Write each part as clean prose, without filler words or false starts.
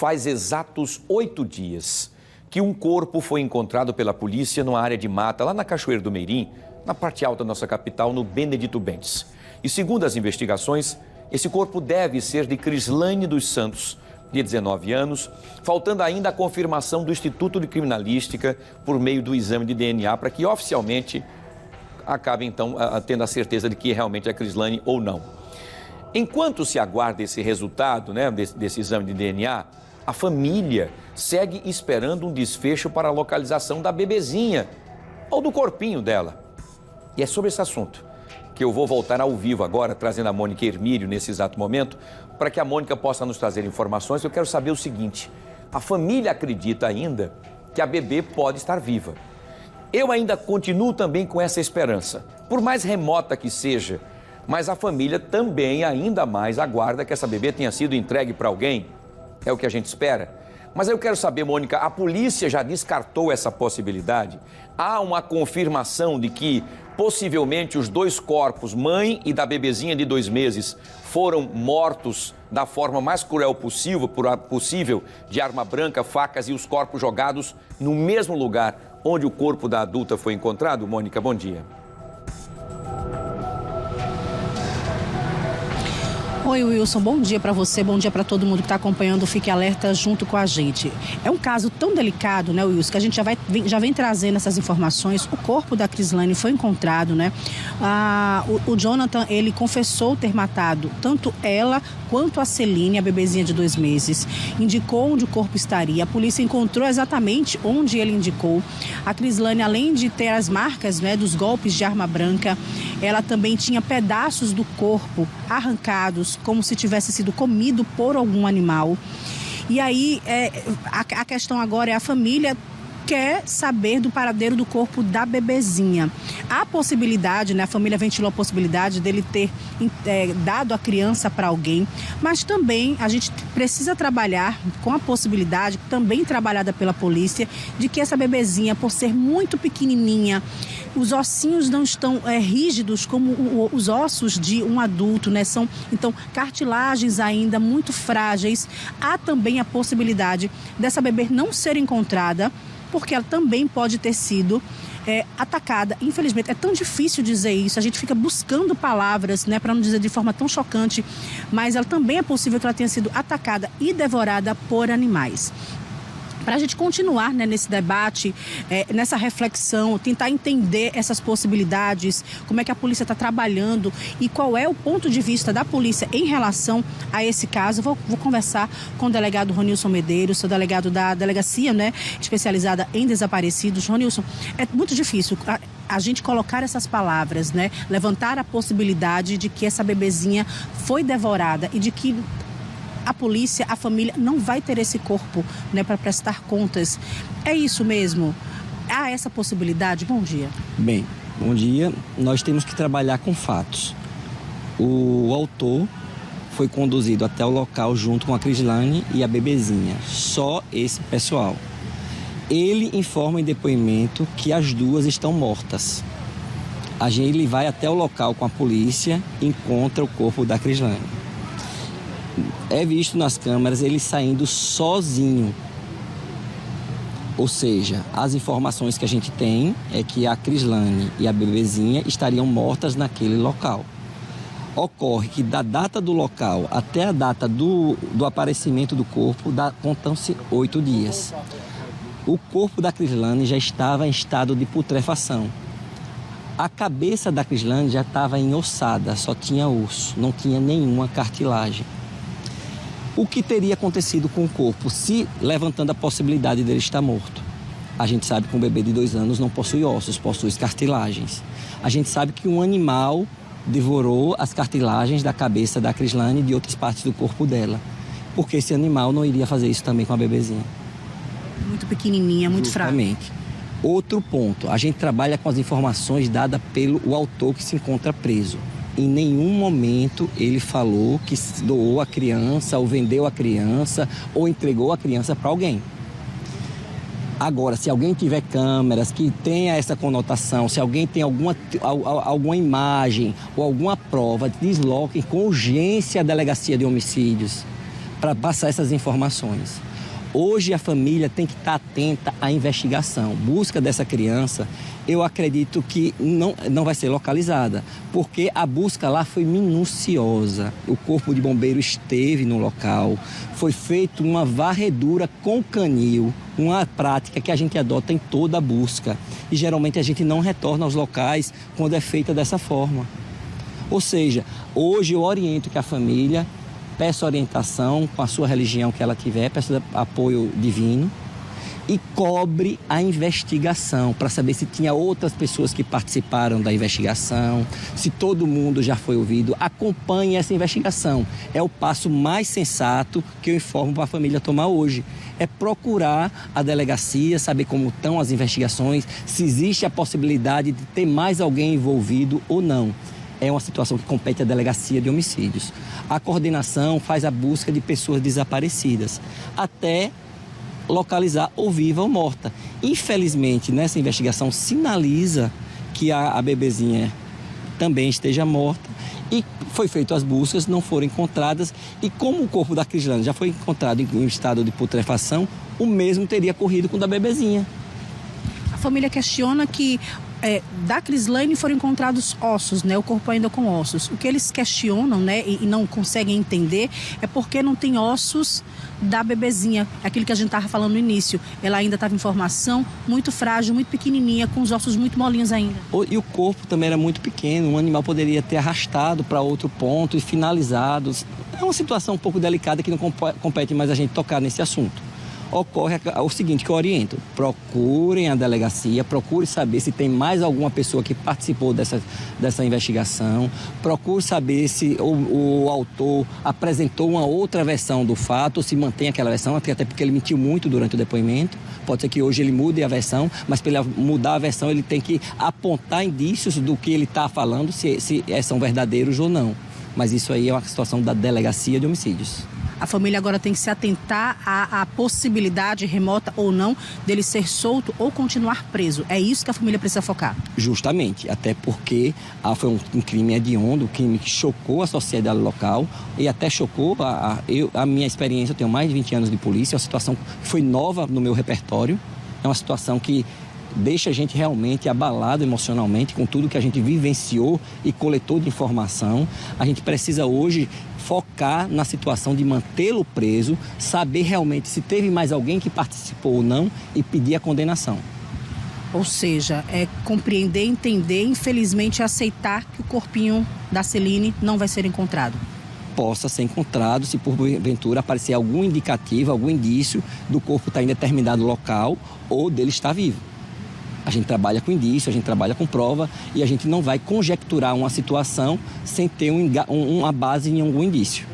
Faz exatos 8 dias que um corpo foi encontrado pela polícia numa área de mata, lá na Cachoeira do Meirim, na parte alta da nossa capital, no Benedito Bentes. E segundo as investigações, esse corpo deve ser de Crislane dos Santos, de 19 anos, faltando ainda a confirmação do Instituto de Criminalística por meio do exame de DNA, para que oficialmente acabe, então, tendo a certeza de que realmente é Crislane ou não. Enquanto se aguarda esse resultado, né, desse exame de DNA, a família segue esperando um desfecho para a localização da bebezinha ou do corpinho dela. E é sobre esse assunto que eu vou voltar ao vivo agora, trazendo a Mônica Hermílio nesse exato momento, para que a Mônica possa nos trazer informações. Eu quero saber o seguinte: a família acredita ainda que a bebê pode estar viva. Eu ainda continuo também com essa esperança, por mais remota que seja, mas a família também ainda mais aguarda que essa bebê tenha sido entregue para alguém. É o que a gente espera. Mas eu quero saber, Mônica, a polícia já descartou essa possibilidade? Há uma confirmação de que possivelmente os dois corpos, mãe e da bebezinha de 2 meses, foram mortos da forma mais cruel possível, de arma branca, facas e os corpos jogados no mesmo lugar onde o corpo da adulta foi encontrado? Mônica, bom dia. Oi, Wilson, bom dia para você, bom dia para todo mundo que está acompanhando o Fique Alerta junto com a gente. É um caso tão delicado, né, Wilson, que a gente já vem trazendo essas informações. O corpo da Crislane foi encontrado, né? O Jonathan, ele confessou ter matado tanto ela quanto a Celine, a bebezinha de 2 meses. Indicou onde o corpo estaria. A polícia encontrou exatamente onde ele indicou. A Crislane, além de ter as marcas, né, dos golpes de arma branca, ela também tinha pedaços do corpo arrancados, como se tivesse sido comido por algum animal. E aí, a questão agora é a família quer saber do paradeiro do corpo da bebezinha. Há possibilidade, né? A família ventilou a possibilidade dele ter dado a criança para alguém, mas também a gente precisa trabalhar com a possibilidade, também trabalhada pela polícia, de que essa bebezinha, por ser muito pequenininha, os ossinhos não estão rígidos como os ossos de um adulto, né? São, então, cartilagens ainda muito frágeis. Há também a possibilidade dessa bebê não ser encontrada, porque ela também pode ter sido atacada. Infelizmente, é tão difícil dizer isso, a gente fica buscando palavras, né, para não dizer de forma tão chocante, mas ela também é possível que ela tenha sido atacada e devorada por animais. Para a gente continuar, né, nesse debate, nessa reflexão, tentar entender essas possibilidades, como é que a polícia está trabalhando e qual é o ponto de vista da polícia em relação a esse caso, vou conversar com o delegado Ronilson Medeiros, sou delegado da delegacia, né, especializada em desaparecidos. Ronilson, é muito difícil a gente colocar essas palavras, né, levantar a possibilidade de que essa bebezinha foi devorada e de que a polícia, a família não vai ter esse corpo, né, para prestar contas. É isso mesmo? Há essa possibilidade? Bom dia. Bem, bom dia. Nós temos que trabalhar com fatos. O autor foi conduzido até o local junto com a Crislane e a bebezinha. Só esse pessoal. Ele informa em depoimento que as duas estão mortas. Ele vai até o local com a polícia e encontra o corpo da Crislane. É visto nas câmeras ele saindo sozinho. Ou seja, as informações que a gente tem é que a Crislane e a bebezinha estariam mortas naquele local. Ocorre que da data do local até a data do aparecimento do corpo, contam-se 8 dias. O corpo da Crislane já estava em estado de putrefação. A cabeça da Crislane já estava enossada, só tinha osso, não tinha nenhuma cartilagem. O que teria acontecido com o corpo, se levantando a possibilidade dele estar morto? A gente sabe que um bebê de 2 anos não possui ossos, possui cartilagens. A gente sabe que um animal devorou as cartilagens da cabeça da Crislane e de outras partes do corpo dela. Porque esse animal não iria fazer isso também com a bebezinha. Muito pequenininha, muito fraca. Justamente. Outro ponto, a gente trabalha com as informações dadas pelo autor que se encontra preso. Em nenhum momento ele falou que doou a criança, ou vendeu a criança, ou entregou a criança para alguém. Agora, se alguém tiver câmeras que tenha essa conotação, se alguém tem alguma imagem ou alguma prova, desloquem com urgência a delegacia de homicídios para passar essas informações. Hoje a família tem que estar atenta à investigação. Busca dessa criança, eu acredito que não vai ser localizada, porque a busca lá foi minuciosa. O corpo de bombeiro esteve no local, foi feita uma varredura com canil, uma prática que a gente adota em toda a busca. E geralmente a gente não retorna aos locais quando é feita dessa forma. Ou seja, hoje eu oriento que a família peça orientação com a sua religião que ela tiver, peça apoio divino e cobre a investigação para saber se tinha outras pessoas que participaram da investigação, se todo mundo já foi ouvido. Acompanhe essa investigação. É o passo mais sensato que eu informo para a família tomar hoje. É procurar a delegacia, saber como estão as investigações, se existe a possibilidade de ter mais alguém envolvido ou não. É uma situação que compete à Delegacia de Homicídios. A coordenação faz a busca de pessoas desaparecidas, até localizar ou viva ou morta. Infelizmente, nessa investigação sinaliza que a bebezinha também esteja morta e foi feito as buscas, não foram encontradas. E como o corpo da Crislane já foi encontrado em estado de putrefação, o mesmo teria ocorrido com o da bebezinha. A família questiona que da Crislane foram encontrados ossos, né? O corpo ainda com ossos. O que eles questionam, né, e não conseguem entender é porque não tem ossos da bebezinha. Aquilo que a gente estava falando no início. Ela ainda estava em formação, muito frágil, muito pequenininha, com os ossos muito molinhos ainda. E o corpo também era muito pequeno. Um animal poderia ter arrastado para outro ponto e finalizado. É uma situação um pouco delicada que não compete mais a gente tocar nesse assunto. Ocorre o seguinte, que eu oriento: procurem a delegacia, procure saber se tem mais alguma pessoa que participou dessa investigação, procure saber se o autor apresentou uma outra versão do fato, ou se mantém aquela versão, até porque ele mentiu muito durante o depoimento. Pode ser que hoje ele mude a versão, mas para ele mudar a versão ele tem que apontar indícios do que ele está falando, se são verdadeiros ou não. Mas isso aí é uma situação da Delegacia de Homicídios. A família agora tem que se atentar à possibilidade, remota ou não, dele ser solto ou continuar preso. É isso que a família precisa focar. Justamente, até porque foi um crime hediondo, um crime que chocou a sociedade local e até chocou a minha experiência. Eu tenho mais de 20 anos de polícia, é uma situação que foi nova no meu repertório, é uma situação que deixa a gente realmente abalado emocionalmente com tudo que a gente vivenciou e coletou de informação. A gente precisa hoje focar na situação de mantê-lo preso, saber realmente se teve mais alguém que participou ou não e pedir a condenação. Ou seja, é compreender, entender, infelizmente aceitar que o corpinho da Celine não vai ser encontrado. Possa ser encontrado se porventura aparecer algum indicativo, algum indício do corpo estar em determinado local ou dele estar vivo. A gente trabalha com indício, a gente trabalha com prova e a gente não vai conjecturar uma situação sem ter uma base em algum indício.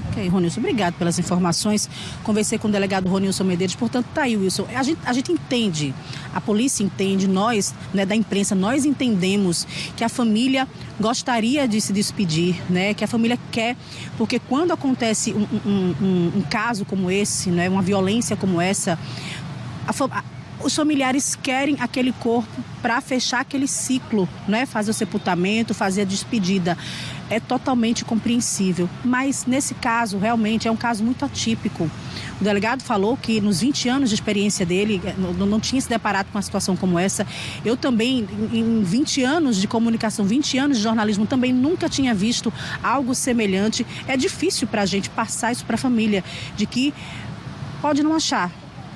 Ok, Ronilson, obrigado pelas informações. Conversei com o delegado Ronilson Medeiros, portanto, tá aí, Wilson. A gente entende, a polícia entende, nós, né, da imprensa, nós entendemos que a família gostaria de se despedir, né, que a família quer, porque quando acontece um caso como esse, né, uma violência como essa, os familiares querem aquele corpo para fechar aquele ciclo, né? Fazer o sepultamento, fazer a despedida. É totalmente compreensível. Mas nesse caso, realmente, é um caso muito atípico. O delegado falou que nos 20 anos de experiência dele, não tinha se deparado com uma situação como essa. Eu também, em 20 anos de comunicação, 20 anos de jornalismo, também nunca tinha visto algo semelhante. É difícil para a gente passar isso para a família, de que pode não achar.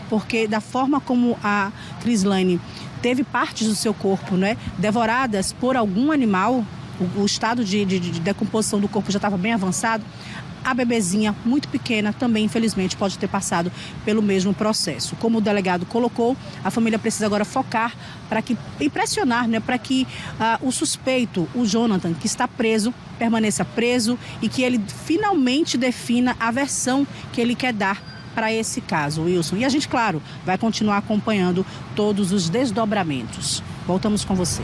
Porque da forma como a Crislane teve partes do seu corpo, né, devoradas por algum animal, o estado de decomposição do corpo já estava bem avançado, a bebezinha, muito pequena, também, infelizmente, pode ter passado pelo mesmo processo. Como o delegado colocou, a família precisa agora focar e pressionar, né, para que o suspeito, o Jonathan, que está preso, permaneça preso e que ele finalmente defina a versão que ele quer dar para esse caso, Wilson. E a gente, claro, vai continuar acompanhando todos os desdobramentos. Voltamos com você.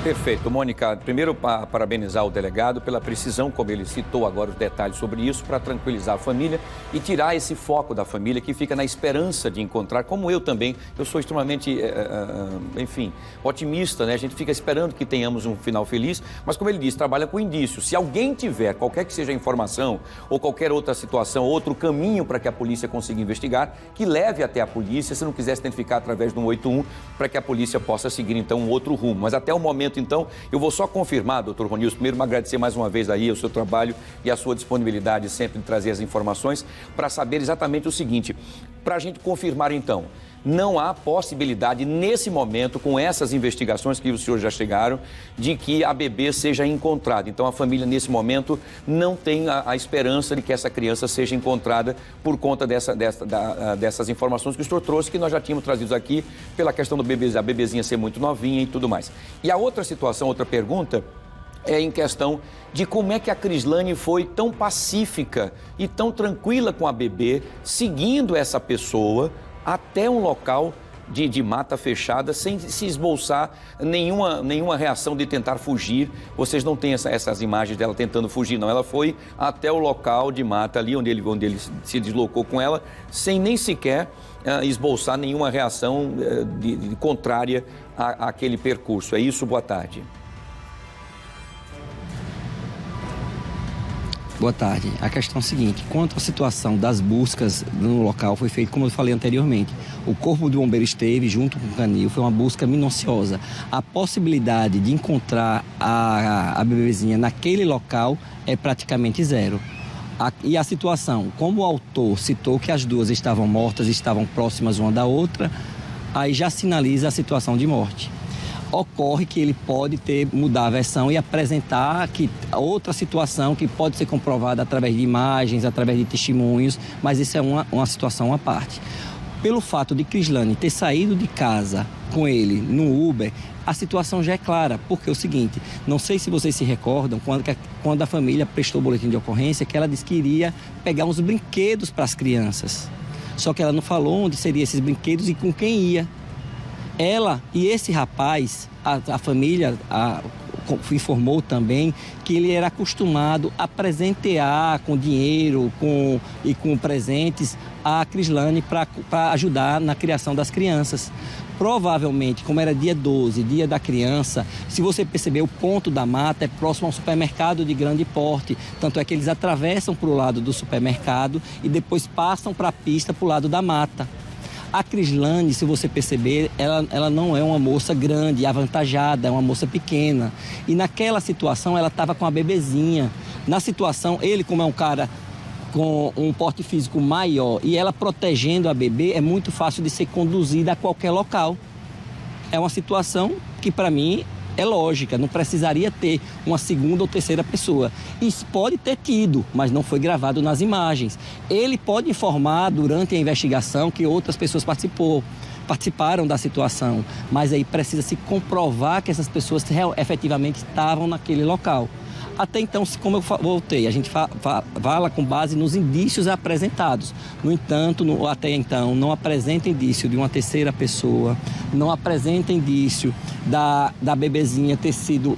Perfeito. Mônica, primeiro parabenizar o delegado pela precisão, como ele citou agora os detalhes sobre isso, para tranquilizar a família e tirar esse foco da família que fica na esperança de encontrar, como eu também, eu sou extremamente, enfim, otimista, né? A gente fica esperando que tenhamos um final feliz, mas como ele disse, trabalha com indícios. Se alguém tiver, qualquer que seja a informação ou qualquer outra situação, outro caminho para que a polícia consiga investigar, que leve até a polícia, se não quiser se identificar através do 181, para que a polícia possa seguir então um outro rumo. Mas até o momento, então, eu vou só confirmar, doutor Ronilson, primeiro me agradecer mais uma vez aí o seu trabalho e a sua disponibilidade sempre de trazer as informações para saber exatamente o seguinte, para a gente confirmar então, não há possibilidade nesse momento, com essas investigações que os senhores já chegaram, de que a bebê seja encontrada. Então a família nesse momento não tem a esperança de que essa criança seja encontrada por conta dessas informações que o senhor trouxe, que nós já tínhamos trazido aqui, pela questão do bebê, a bebezinha ser muito novinha e tudo mais. E a outra situação, outra pergunta, é em questão de como é que a Crislane foi tão pacífica e tão tranquila com a bebê, seguindo essa pessoa até um local de mata fechada, sem se esboçar nenhuma reação de tentar fugir. Vocês não têm essas imagens dela tentando fugir, não. Ela foi até o local de mata ali, onde ele se deslocou com ela, sem nem sequer esboçar nenhuma reação contrária àquele percurso. É isso? Boa tarde. Boa tarde. A questão é a seguinte, quanto à situação das buscas no local, foi feito como eu falei anteriormente. O corpo do bombeiro esteve junto com o canil, foi uma busca minuciosa. A possibilidade de encontrar a bebezinha naquele local é praticamente zero. E a situação, como o autor citou que as duas estavam mortas, estavam próximas uma da outra, aí já sinaliza a situação de morte. Ocorre que ele pode mudar a versão e apresentar outra situação que pode ser comprovada através de imagens, através de testemunhos, mas isso é uma situação à parte. Pelo fato de Crislane ter saído de casa com ele no Uber, a situação já é clara, porque é o seguinte, não sei se vocês se recordam, quando a família prestou o boletim de ocorrência, que ela disse que iria pegar uns brinquedos para as crianças. Só que ela não falou onde seriam esses brinquedos e com quem ia. Ela e esse rapaz, a família informou também que ele era acostumado a presentear com dinheiro e com presentes a Crislane para ajudar na criação das crianças. Provavelmente, como era dia 12, dia da criança, se você perceber, o ponto da mata é próximo a um supermercado de grande porte. Tanto é que eles atravessam para o lado do supermercado e depois passam para a pista para o lado da mata. A Crislane, se você perceber, ela não é uma moça grande, avantajada, é uma moça pequena. E naquela situação ela estava com a bebezinha. Na situação, ele como é um cara com um porte físico maior e ela protegendo a bebê, é muito fácil de ser conduzida a qualquer local. É uma situação que para mim é lógica, não precisaria ter uma segunda ou terceira pessoa. Isso pode ter tido, mas não foi gravado nas imagens. Ele pode informar durante a investigação que outras pessoas participaram da situação, mas aí precisa se comprovar que essas pessoas efetivamente estavam naquele local. Até então, como eu voltei, a gente fala com base nos indícios apresentados. No entanto, até então, não apresenta indício de uma terceira pessoa, não apresenta indício da bebezinha ter sido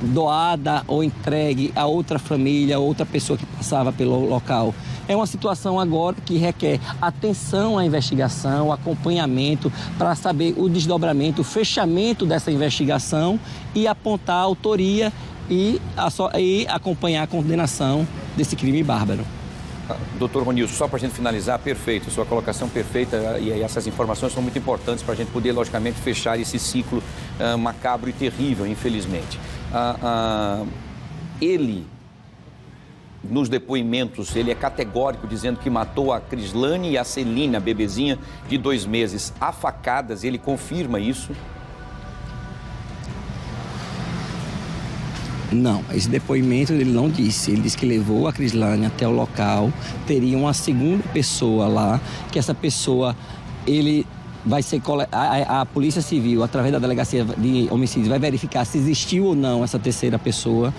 doada ou entregue a outra família, outra pessoa que passava pelo local. É uma situação agora que requer atenção à investigação, acompanhamento para saber o desdobramento, o fechamento dessa investigação e apontar a autoria e acompanhar a condenação desse crime bárbaro. Doutor Ronilson, só para a gente finalizar, perfeito, sua colocação perfeita e essas informações são muito importantes para a gente poder, logicamente, fechar esse ciclo macabro e terrível, infelizmente. Ele, nos depoimentos, ele é categórico dizendo que matou a Crislane e a Celine, a bebezinha de 2 meses, a facadas, ele confirma isso? Não, esse depoimento ele não disse. Ele disse que levou a Crislane até o local, teria uma segunda pessoa lá, que essa pessoa, ele vai ser... A Polícia Civil, através da Delegacia de Homicídios, vai verificar se existiu ou não essa terceira pessoa.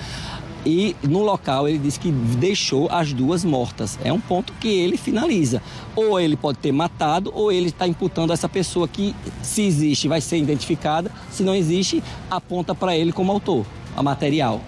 E no local ele disse que deixou as duas mortas. É um ponto que ele finaliza. Ou ele pode ter matado, ou ele está imputando essa pessoa que, se existe, vai ser identificada. Se não existe, aponta para ele como autor, a material.